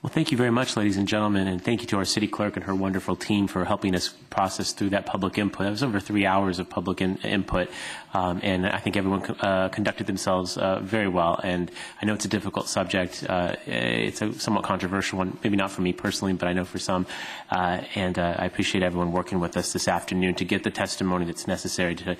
Well, thank you very much, ladies and gentlemen, and thank you to our city clerk and her wonderful team for helping us process through that public input. It was over 3 hours of public input, and I think everyone conducted themselves very well. And I know it's a difficult subject. It's a somewhat controversial one, maybe not for me personally, but I know for some. And I appreciate everyone working with us this afternoon to get the testimony that's necessary to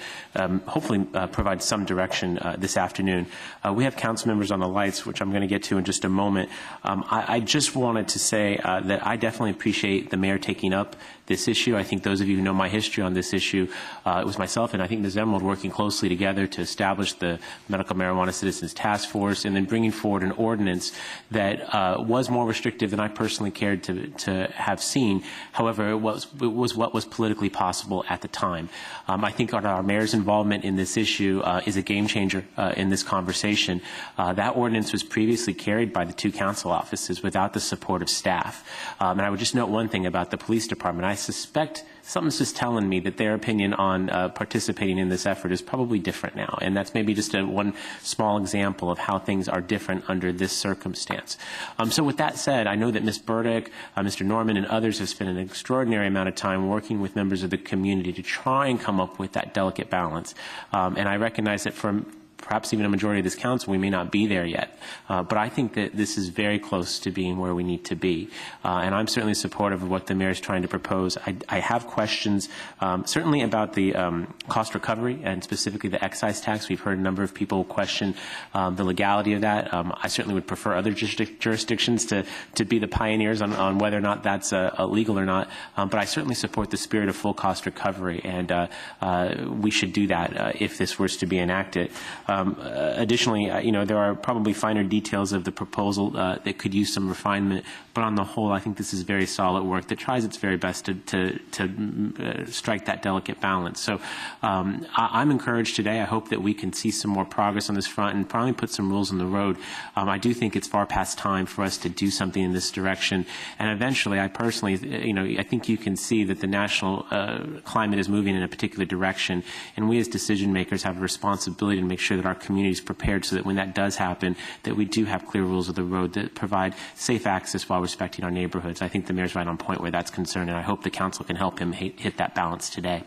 hopefully provide some direction this afternoon. We have council members on the lights, which I'm going to get to in just a moment. I just wanted to say that I definitely appreciate the mayor taking up this issue. I think those of you who know my history on this issue, it was myself and I think Ms. Emerald working closely together to establish the Medical Marijuana Citizens Task Force and then bringing forward an ordinance that was more restrictive than I personally cared to have seen. However, it was what was politically possible at the time. I think our mayor's involvement in this issue is a game changer in this conversation. That ordinance was previously carried by the two council offices without the support of staff. And I would just note one thing about the police department. I suspect something's just telling me that their opinion on participating in this effort is probably different now. And that's maybe just one small example of how things are different under this circumstance. So with that said, I know that Ms. Burdick, Mr. Norman, and others have spent an extraordinary amount of time working with members of the community to try and come up with that delicate balance. And I recognize that from perhaps even a majority of this council, we may not be there yet. But I think that this is very close to being where we need to be. And I'm certainly supportive of what the mayor is trying to propose. I have questions, certainly about the cost recovery and specifically the excise tax. We've heard a number of people question the legality of that. I certainly would prefer other jurisdictions to be the pioneers on whether or not that's legal or not. But I certainly support the spirit of full cost recovery, and we should do that if this were to be enacted. Additionally, there are probably finer details of the proposal that could use some refinement, but on the whole, I think this is very solid work that tries its very best to strike that delicate balance. So I'm encouraged today. I hope that we can see some more progress on this front and probably put some rules on the road. I do think it's far past time for us to do something in this direction, and eventually, I personally, I think you can see that the national climate is moving in a particular direction, and we as decision makers have a responsibility to make sure that our community is prepared so that when that does happen, that we do have clear rules of the road that provide safe access while respecting our neighborhoods. I think the mayor's right on point where that's concerned, and I hope the council can help him hit that balance today.